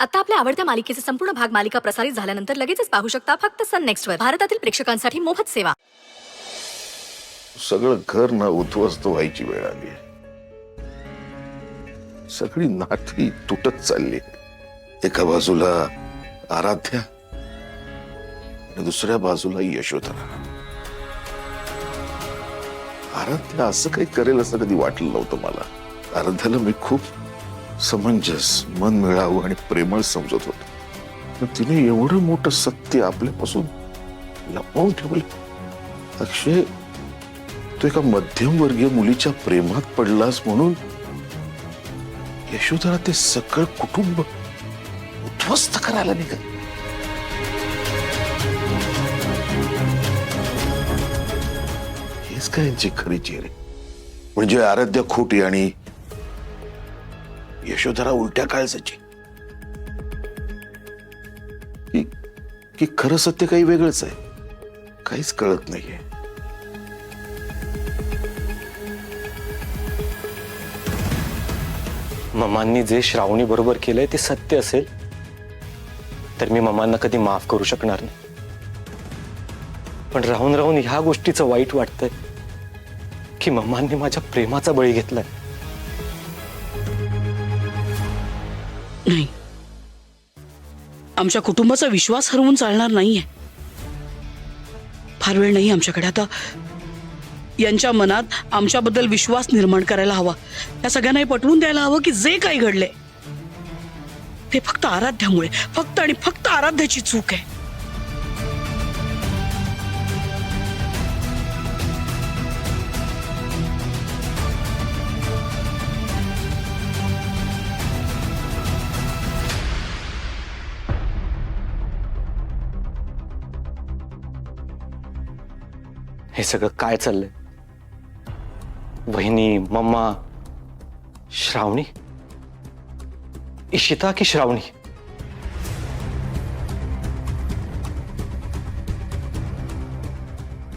आता आपल्या आवडत्या मालिकेचे संपूर्ण भाग मालिका प्रसारित झाल्यानंतर लगेचच पाहू शकता फक्त सन नेक्स्टवर. भारतातील प्रेक्षकांसाठी मोफत सेवा. सगळं घर ना उद्ध्वस्त व्हायची वेळ आली. सगळी नाती तुटत चालली. एका बाजूला आराध्या आणि दुसऱ्या बाजूला यशोधरा. आराध्या असं काही करेल असं कधी वाटलं नव्हतं मला. आराध्याला मी खूप समंजस, मन मिळावं आणि प्रेमळ समजत होतो. पण तिने एवढं मोठं सत्य आपल्यापासून लपवून ठेवलं. अक्षय, तू एका मध्यमवर्गीय मुलीच्या प्रेमात पडलास म्हणून यशोधरा ते सगळं कुटुंब उद्ध्वस्त करायला निघाल. हेच काय यांची खरी चेहरे. म्हणजे आराध्या खोटी आणि यशोधरा उलट्या काळजाची. की खरं सत्य काही वेगळंच आहे. काहीच कळत नाहीये. मम्मांनी जे श्रावणी बरोबर केलंय ते सत्य असेल तर मी मम्मांना कधी माफ करू शकणार नाही. पण राहून राहून ह्या गोष्टीचं वाईट वाटतंय की मम्मांनी माझ्या प्रेमाचा बळी घेतलाय. नाही, आमच्या कुटुंबाचा विश्वास हरवून चालणार नाहीये. फार वेळ नाही आमच्याकडे. आता यांच्या मनात आमच्याबद्दल विश्वास निर्माण करायला हवा. या सगळ्यांना पटवून द्यायला हवं की जे काही घडले ते फक्त आराध्यामुळे, फक्त आणि फक्त आराध्याची चूक आहे. हे सगळं काय चाललंय? वहिनी, मम्मा, श्रावणी, इशिता की श्रावणी?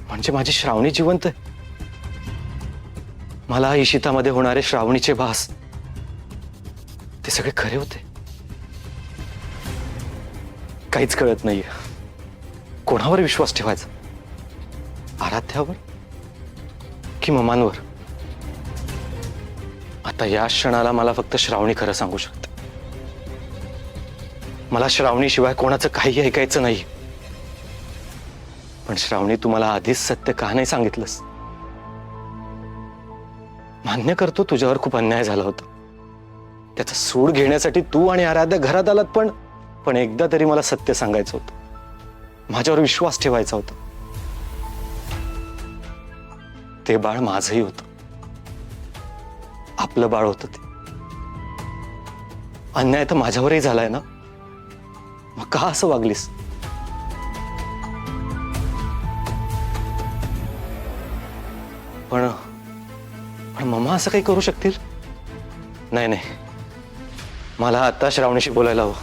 म्हणजे माझी श्रावणी जिवंत आहे. मला इशितामध्ये होणारे श्रावणीचे भास ते सगळे खरे होते. काहीच कळत नाहीये. कोणावर विश्वास ठेवायचा? आराध्यावर की ममांवर? आता या क्षणाला मला फक्त श्रावणी खरं सांगू शकते. मला श्रावणीशिवाय कोणाचं काही ऐकायचं नाही. पण श्रावणी, तुम्हाला आधीच सत्य का नाही सांगितलंस? मान्य करतो तुझ्यावर खूप अन्याय झाला होता. त्याचा सूड घेण्यासाठी तू आणि आराध्या घरात आलात. पण एकदा तरी मला सत्य सांगायचं होतं. माझ्यावर विश्वास ठेवायचा होता. ते बाळ माझंही होतं. आपलं बाळ होतं ते. अन्याय तर माझ्यावरही झालाय ना. मग का असं वागलीस? पण मम्मा असं काही करू शकतील? नाही नाही, मला आता श्रावणीशी बोलायला हवं.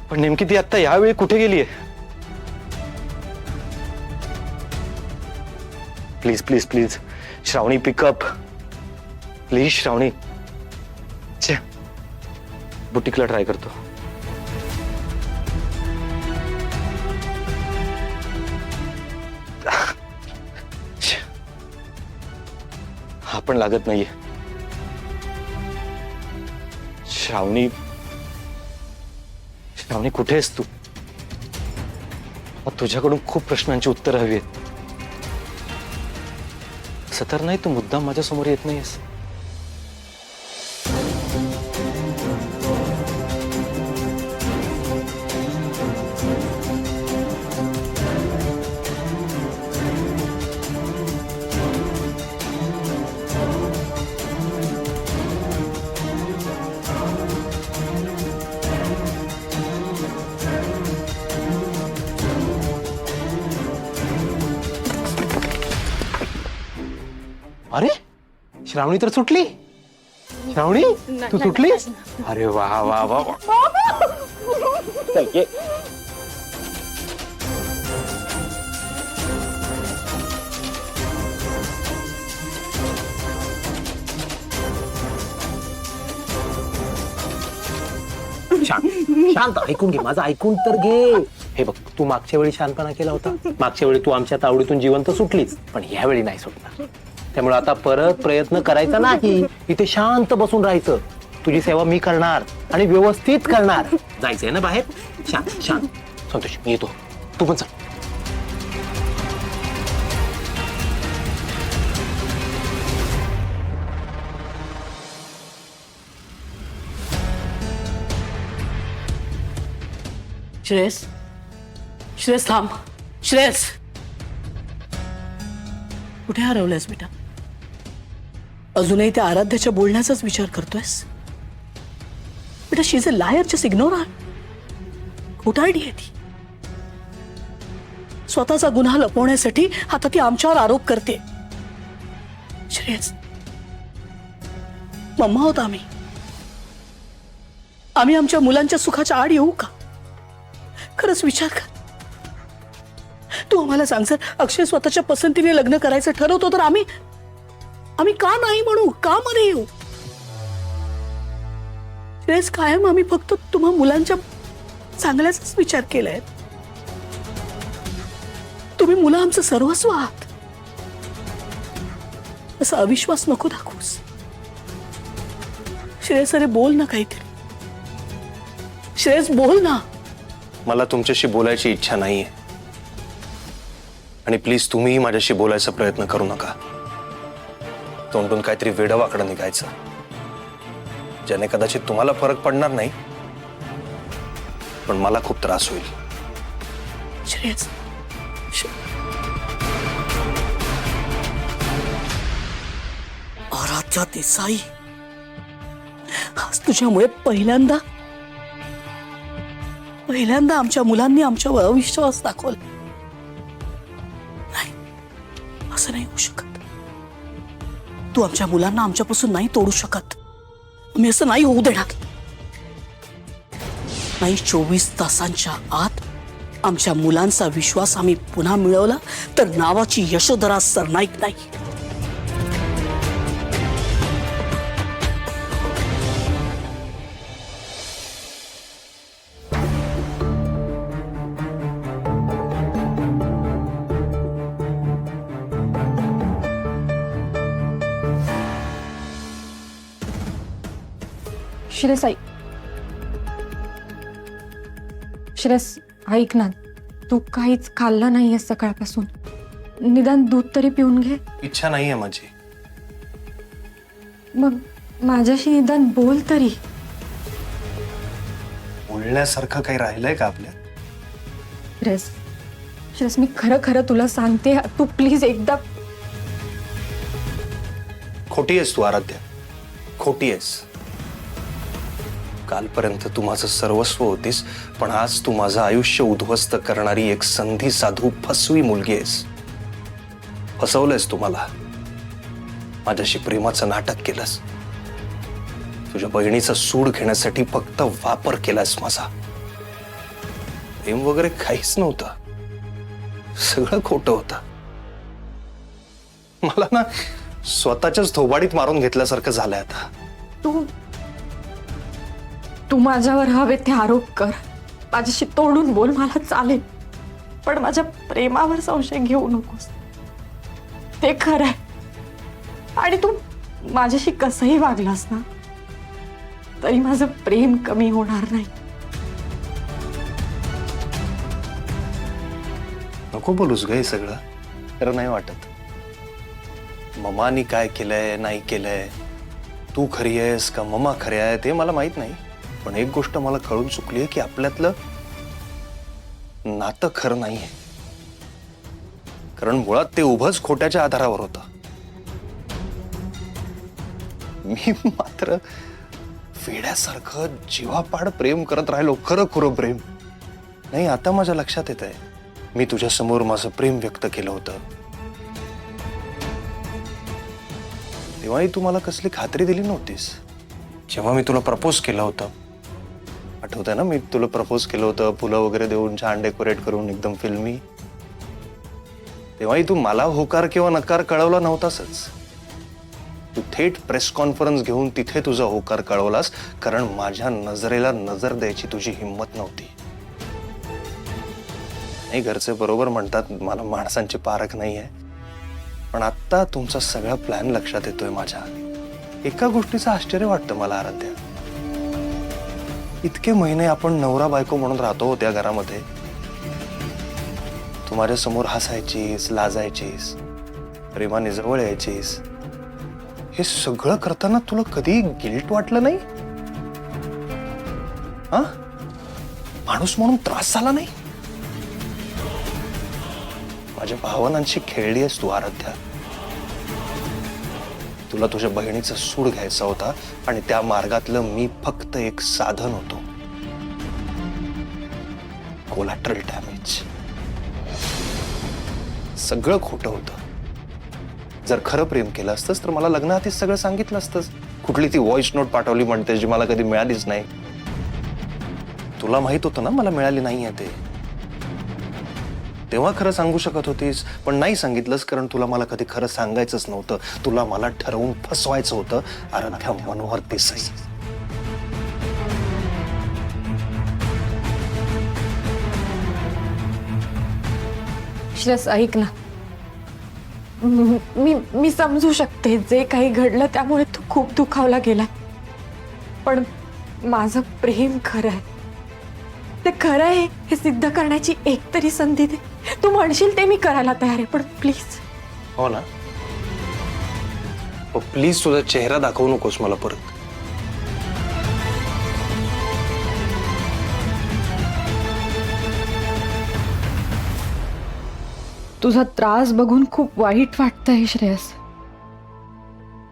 पण नेमकी ती आता यावेळी कुठे गेलीये? Please please please Shravani, pickup please. Shravani, बुटीकला ट्राय करतो. हा पण लागत नाहीये. श्रावणी, श्रावणी कुठे आहेस तू? तुझ्याकडून खूप प्रश्नांची उत्तरं हवी आहेत. असं तर नाही तू मुद्दाम माझ्या समोर येत नाहीस? अरे, श्रावणी तर सुटली. श्रावणी, तू सुटलीस? अरे वा वा वा वा. चल ये. शांत शांत ऐकून घे माझं, ऐकून तर घे. हे बघ, तू मागच्या वेळी शहाणपणा केला होता, मागच्या वेळी तू आमच्या तावडीतून जिवंत सुटलीच, पण ह्यावेळी नाही सुटणार. त्यामुळे आता परत प्रयत्न करायचा नाही, इथे शांत बसून राहायचं. तुझी सेवा मी करणार आणि व्यवस्थित करणार. जायचंय ना बाहेर? शांत शांत. संतोष, मी येतो, तू पण चल. श्रेयस, श्रेयस थांब. श्रेयस, कुठे हरवलंयस बेटा? अजूनही त्या आराध्याच्या बोलण्याचाच विचार करतोयस? बेटा, शी is a liar, just ignore her. खोटारडी आहे ती. स्वतःचा गुन्हा लपवण्यासाठी आता ती आमच्यावर आरोप करते. श्रेयस, मम्मा होत आम्ही आमच्या मुलांच्या सुखाच्या आड येऊ का? खरंच विचार कर. तू आम्हाला सांग, जर अक्षय स्वतःच्या पसंतीने लग्न करायचं ठरवतो तर आम्ही का नाही म्हणू, का मध्ये येऊ? श्रेयस, कायम आम्ही फक्त तुम्हा मुलांच्या चांगल्याचाच विचार केलाय. तुम्ही मुलं आमचं सर्वस्व आहात. असा अविश्वास नको दाखवूस. श्रेयस, अरे बोल ना काहीतरी. श्रेयस, बोल ना. मला तुमच्याशी बोलायची इच्छा नाहीये, आणि प्लीज तुम्हीही माझ्याशी बोलायचा प्रयत्न करू नका. तोंडून काहीतरी वेडवाकडं निघायचं, ज्याने कदाचित तुम्हाला फरक पडणार नाही, पण मला खूप त्रास होईल. श्रेयस, आराध्या देसाई, आज तुझ्यामुळे पहिल्यांदा आमच्या मुलांनी आमच्यावर अविश्वास दाखवला. नाही, असं नाही होऊ शकत. तू आमच्या मुलांना आमच्यापासून नाही तोडू शकत. मी असं नाही होऊ देणार. नाही, 24 तासांच्या आत आमच्या मुलांचा विश्वास आम्ही पुन्हा मिळवला तर नावाची यशोधरा सरनाईक नाही. श्रेयस, श्रेयस ऐक ना, तू काहीच खाल्लं नाहीयेस सकाळपासून. निदान दूध तरी पिऊन घे. इच्छा नाहीये माझी. मग माझ्याशी निदान बोल तरी. बोलण्यासारखं काही राहिलंय का आपल्या? श्रेयस, श्रेयस, मी खरं खरं तुला सांगते, तू प्लीज एकदा. खोटी आहेस तू आराध्या, खोटी आहेस. कालपर्यंत तू माझं सर्वस्व होतीस, पण आज तू माझं आयुष्य उद्ध्वस्त करणारी एक संधी साधू फसवी मुलगी आहेस. फसवलंयस तू मला. माझ्याशी प्रेमाचं नाटक केलंस. तुझ्या बहिणीचा सूड घेण्यासाठी फक्त वापर केलास माझा. प्रेम वगैरे काहीच नव्हतं, सगळं खोटं होतं. मला ना स्वतःच्याच थोबाडीत मारून घेतल्यासारखं झालंय आता. तू माझ्यावर हवे ते आरोप कर, माझ्याशी तोडून बोल, मला चालेल, पण माझ्या प्रेमावर संशय घेऊ नकोस. ते खरं आहे. आणि तू माझ्याशी कसंही वागलास ना तरी माझं प्रेम कमी होणार नाही. नको बोलूस ग हे सगळं, खरं नाही वाटत. ममानी काय केलंय नाही केलंय, तू खरी आहेस का ममा खरी आहे ते मला माहित नाही, पण एक गोष्ट मला कळून चुकली आहे की आपल्यातलं नातं खरं नाहीये. कारण मुळात ते उभंच खोट्याच्या आधारावर होतं. मी मात्र वेड्यासारखं जीवापाड प्रेम करत राहिलो, खरं खुरं प्रेम. नाही, आता माझ्या लक्षात येत आहे, मी तुझ्या समोर माझं प्रेम व्यक्त केलं होतं तेव्हाही तू मला कसली खात्री दिली नव्हतीस. जेव्हा मी तुला प्रपोज केलं होतं, आठवतंय ना, मी तुला प्रपोज केलं होतं फुलं वगैरे देऊन, छान डेकोरेट करून, एकदम फिल्मी. तेव्हाही तू मला होकार किंवा नकार कळवला नव्हतासच. तू थेट प्रेस कॉन्फरन्स घेऊन तिथे तुझा होकार कळवलास, कारण माझ्या नजरेला नजर द्यायची तुझी हिंमत नव्हती. नाही, घरचे बरोबर म्हणतात मला माणसांची पारख नाही आहे, पण आता तुमचा सगळा प्लॅन लक्षात येतोय माझ्या. एका गोष्टीचं आश्चर्य वाटतं मला आराध्या, इतके महिने आपण नवरा बायको म्हणून राहतो त्या घरामध्ये. तू माझ्या समोर हसायचीस, लाजायचीस, प्रेमाने जवळ यायचीस. हे सगळं करताना तुला कधी गिल्ट वाटलं नाही? हा, माणूस म्हणून त्रास झाला नाही? माझ्या भावनांशी खेळली आहेस तू आराध्या. तुला तुझ्या बहिणीचा सूड घ्यायचा होता आणि त्या मार्गातलं मी फक्त एक साधन होतो. Collateral damage. सगळं खोटं होतं. जर खरं प्रेम केलं असतंस तर मला लग्नाआधीच सगळं सांगितलं असतंस. कुठली ती व्हॉइस नोट पाठवली म्हणते जी मला कधी मिळालीच नाही. तुला माहित होतं ना मला मिळाली नाहीये ते. तेव्हा खरं सांगू शकत होतीस, पण नाही सांगितलंस कारण तुला मला कधी खरं सांगायचंच नव्हतं. तुला मला ठरवून फसवायचं होतं. आराध्या मनोहर देसाई. श्रेयस ऐक ना, मी समजू शकते जे काही घडलं त्यामुळे तू खूप दुखावला गेला, पण माझं प्रेम खरं आहे. ते खरं आहे हे सिद्ध करण्याची एक तरी संधी दे. तू म्हणशील ते मी करायला तयार आहे, पण प्लीज. हो ना, प्लीज तुझा चेहरा दाखवू नकोस मला परत. तुझा त्रास बघून खूप वाईट वाटतंय श्रेयस,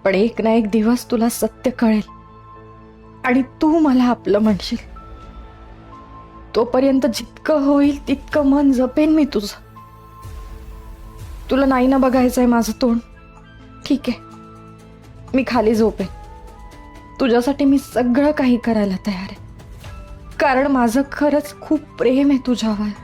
पण एक ना एक दिवस तुला सत्य कळेल आणि तू मला आपलं म्हणशील. तोपर्यंत जितकं होईल तितकं मन जपेन मी तुझं. तुला नाही ना बघायचंय माझं तोंड? ठीक आहे, मी खाली झोपेन. तुझ्यासाठी मी सगळं काही करायला तयार आहे, कारण माझं खरंच खूप प्रेम आहे तुझ्यावर.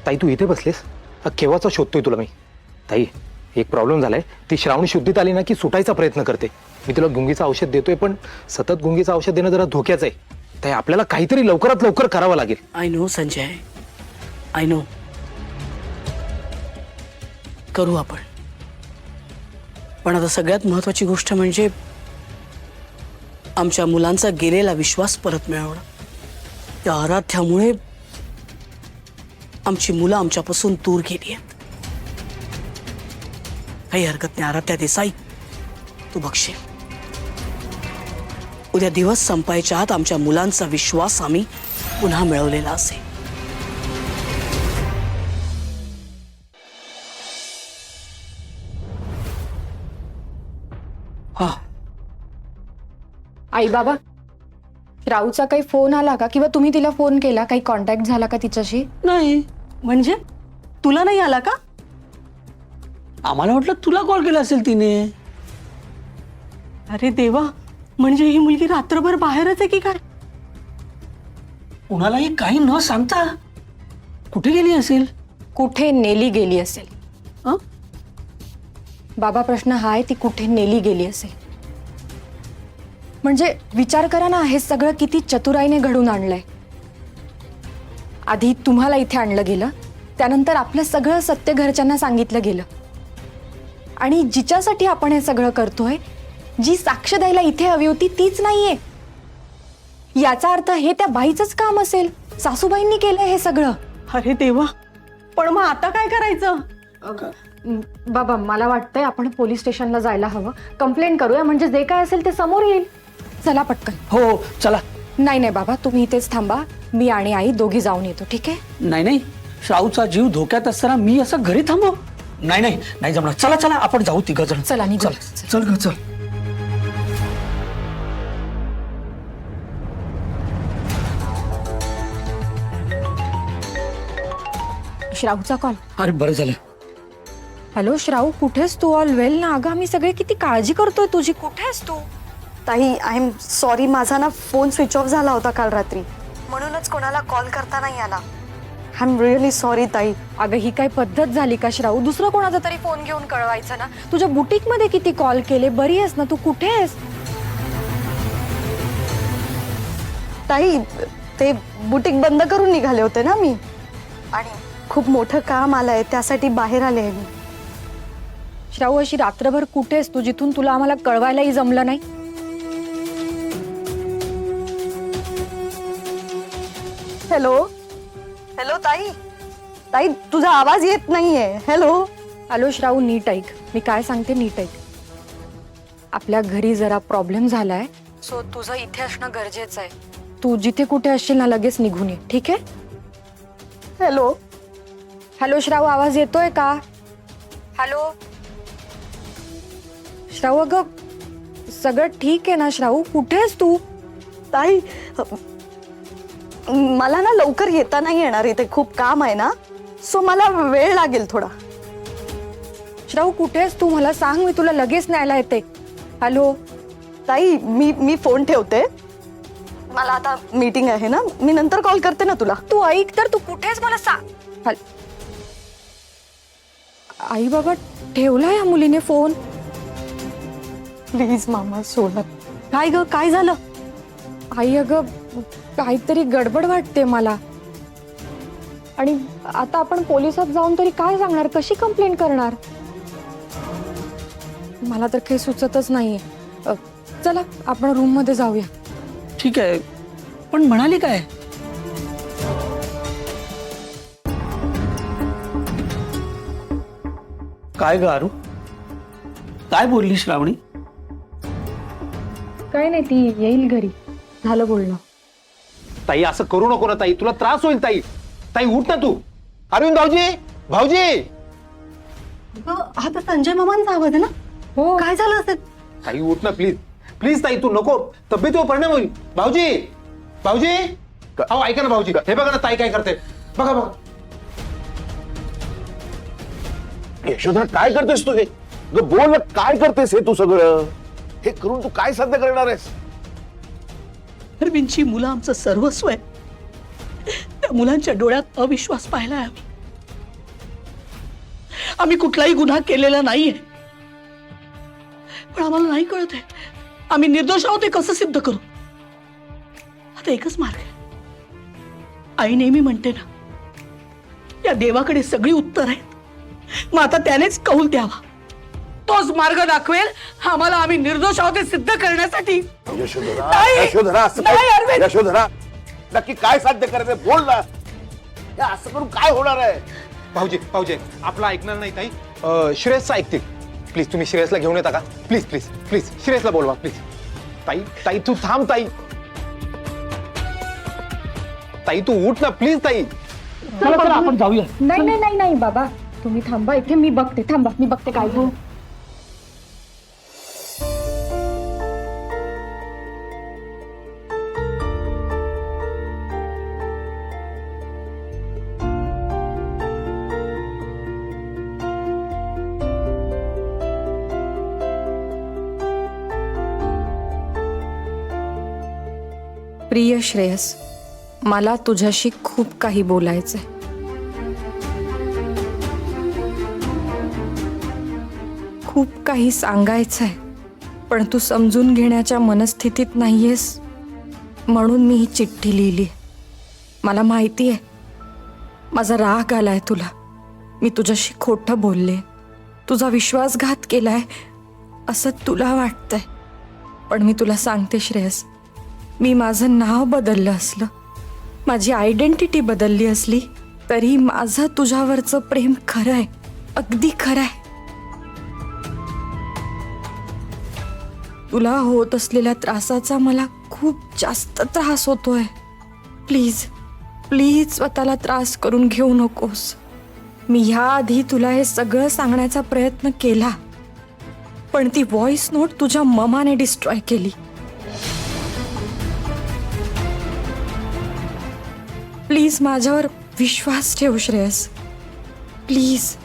ताई तू इथे बसलेस? हा केव्हाचा शोधतोय तुला मी. ताई एक प्रॉब्लेम झालाय. ती श्रावणी शुद्धीत आली ना की सुटायचा प्रयत्न करते. मी तुला गुंगीचं औषध देतोय, पण सतत गुंगीचं औषध देणं जरा धोक्याचं आहे. ताई आपल्याला काहीतरी लवकरात लवकर करावं लागेल. I know Sanjay, I know. करू आपण, पण आता सगळ्यात महत्वाची गोष्ट म्हणजे आमच्या मुलांचा गेलेला विश्वास परत मिळवणं. त्या आराध्यामुळे आमची मुलं आमच्यापासून दूर गेली आहेत. काही हरकत नाही आराध्या देसाई, तू बघशील उद्या दिवस संपायच्या आत आमच्या मुलांचा विश्वास आम्ही पुन्हा मिळवलेला असेल. हा, आई बाबा, राऊचा काही फोन आला का, किंवा तुम्ही तिला फोन केला? काही कॉन्टॅक्ट झाला का तिच्याशी? नाही. म्हणजे तुला नाही आला का? आम्हाला वाटलं तुला कॉल केला असेल तिने. अरे देवा, म्हणजे ही मुलगी रात्रभर बाहेरच आहे की काय? कुणालाही काही न सांगता कुठे गेली असेल? कुठे नेली गेली असेल? हं? बाबा, प्रश्न हा आहे, ती कुठे नेली गेली असेल. म्हणजे विचार करा ना, हे सगळं किती चतुराईने घडून आणलंय. आधी तुम्हाला इथे आणलं गेलं, त्यानंतर आपलं सगळं सत्य घरच्यांना सांगितलं गेलं. आणि जिच्यासाठी आपण हे सगळं करतोय, जी साक्ष द्यायला इथे हवी होती तीच नाहीये. याचा अर्थ हे त्या बाईचंच काम असेल. सासूबाईंनी केलंय हे सगळं. अरे देवा, पण मग आता काय करायचं? बाबा, मला वाटतंय आपण पोलीस स्टेशनला जायला हवं. कंप्लेंट करूया, म्हणजे जे काय असेल ते समोर येईल. चला पटकन. हो चला. नाही नाही बाबा, तुम्ही इथेच थांबा. मी आणि आई दोघी जाऊन येतो, ठीक आहे? नाही नाही, श्राऊचा जीव धोक्यात असताना मी असं घरी थांबव? नाही नाही नाही जमणार. चला चला आपण जाऊ तिघ जण. चला निघू. चल ग चल. श्राऊचा कॉल. अरे बरं झालं. हॅलो श्राऊ, कुठेस तू? ऑल वेल ना? अगं आम्ही सगळे किती काळजी करतोय तुझी. कुठेस तू? ताई, आय एम सॉरी, माझा ना फोन स्विच ऑफ झाला होता काल रात्री, म्हणूनच कोणाला कॉल करता नाही आला. आय एम रिअली सॉरी ताई. अगं ही काय पद्धत झाली का श्राऊ? दुसरं कोणाचा तरी फोन घेऊन कळवायचं ना. तुझ्या बुटीक मध्ये किती कॉल केले. बरी आहेस ना? तू कुठे आहेस? ताई, ते बुटीक बंद करून निघाले होते ना मी, आणि खूप मोठं काम आलंय त्यासाठी बाहेर आले आहे मी. श्राऊ, अशी रात्रभर कुठेस तू जिथून तुला आम्हाला कळवायलाही जमलं नाही? हॅलो हॅलो ताई, ताई तुझा आवाज येत नाहीये. हॅलो हॅलो श्राऊ, नीट ऐक. मी काय सांगते नीट ऐक. आपल्या घरी जरा प्रॉब्लेम झालाय, सो तुझं इथे असणं गरजेचं आहे. तू जिथे कुठे असशील ना लगेच निघून ये, ठीक आहे? हॅलो हॅलो श्राऊ, आवाज येतोय का? हॅलो श्राऊ, अगं सगळं ठीक आहे ना श्राऊ? कुठे आहेस तू? ताई, मला ना लवकर येता नाही येणार, इथे खूप काम आहे ना, सो मला वेळ लागेल थोडा. श्राऊ कुठे आहेस तू? मला सांग, मी तुला लगेच न्यायला येते. हॅलो ताई, मी फोन ठेवते, मला आता मीटिंग आहे ना, मी नंतर कॉल करते ना तुला. तू ऐक तर, तू कुठे आहेस मला सांग. आई बाबा, ठेवला या मुलीने फोन. प्लीज मामा सोडा. काय ग, काय झालं? आई अगं काहीतरी गडबड वाटते मला. आणि आता आपण पोलिसात जाऊन तरी काय सांगणार? कशी कंप्लेंट करणार? मला तर काही सुचतच नाहीये. चला आपण रूम मध्ये जाऊया. ठीक आहे, पण म्हणाली काय? काय ग आरू, काय बोलली श्रावणी? काय नाही, ती येईल घरी. झालं बोलणं. ताई असं करू नको ना ताई, तुला त्रास होईल ताई. ताई उठ ना तू. अरविंद भाऊजी, भाऊजी. हा तर संजय मामांचा आवाज आहे ना? हो. काय झालं असेल? ताई उठ ना प्लीज. प्लीज ताई, तू नको, तब्येतीवर परिणाम होईल. भाऊजी, भाऊजी. अहो ऐका ना भाऊजी, हे बघा ना ताई काय करते. बघा बघा. यशोधरा, काय करतेस तू हे? बोल ना, काय करतेस हे तू सगळं? हे करून तू काय साध्य करणार आहेस? अरविंदची मुलं आमचं सर्वस्व आहे. त्या मुलांच्या डोळ्यात अविश्वास पाहिलाय आम्ही. आम्ही कुठलाही गुन्हा केलेला नाहीये, पण आम्हाला नाही कळत आहे आम्ही निर्दोष आहोत हे कसं सिद्ध करू. आता एकच मार्ग आहे. आई नेहमी म्हणते ना, या देवाकडे सगळी उत्तर आहेत, मग आता त्यानेच कौल द्यावा. तोच मार्ग दाखवेल आम्हाला आम्ही निर्दोष आहोत हे सिद्ध करण्यासाठी. यशोधरा, नाही. यशोधरा, असं नाही, काय? अरविंद. यशोधरा, नक्की काय साध्य करायचंय? बोल ना. हे असं करून काय होणार आहे? भाऊजी, भाऊजी आपला ऐकणार नाही ताई. श्रेयसचा ऐकतील. प्लीज तुम्ही श्रेयसला घेऊन येता का? प्लीज प्लीज प्लीज श्रेयसला बोलवा प्लीज. ताई, ताई तू थांब ताई. ताई तू उठ ना प्लीज ताई. चला चला आपण जाऊया. नाही नाही नाही नाही बाबा, तुम्ही थांबा इथे. मी बघते. थांबा, मी बघते काय झालं. प्रिय श्रेयस, मला तुझ्याशी खूप काही बोलायचंय. खूप काही सांगायचंय, पण तू समजून घेण्याच्या मनस्थितीत नाहीयेस, म्हणून मी ही चिठ्ठी लिहिली. मला माहिती आहे माझा राग आलाय तुला. मी तुझ्याशी खोटं बोलले, तुझा विश्वासघात केलाय असं तुला वाटतंय. पण मी तुला सांगते श्रेयस, मी माझं नाव बदललं असलं, माझी आयडेंटिटी बदलली असली, तरी माझं तुझ्यावरचं प्रेम खरं आहे, अगदी खरं आहे. तुला होत असलेल्या त्रासाचा मला खूप जास्त त्रास होतोय. प्लीज प्लीज स्वतःला त्रास करून घेऊ नकोस. मी ह्याआधी तुला हे सगळं सांगण्याचा प्रयत्न केला, पण ती व्हॉइस नोट तुझ्या ममाने डिस्ट्रॉय केली. प्लीज माझ्यावर विश्वास ठेव श्रेयस, प्लीज.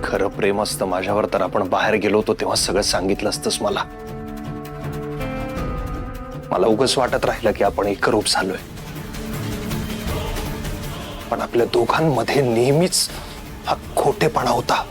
खरं प्रेम असतं माझ्यावर तर आपण बाहेर गेलो होतो तेव्हा सगळं सांगितलं असतंस मला. मला उगाच वाटत राहिलं की आपण एकरूप झालोय, पण आपल्या दोघांमध्ये नेहमीच हा खोटेपणा होता.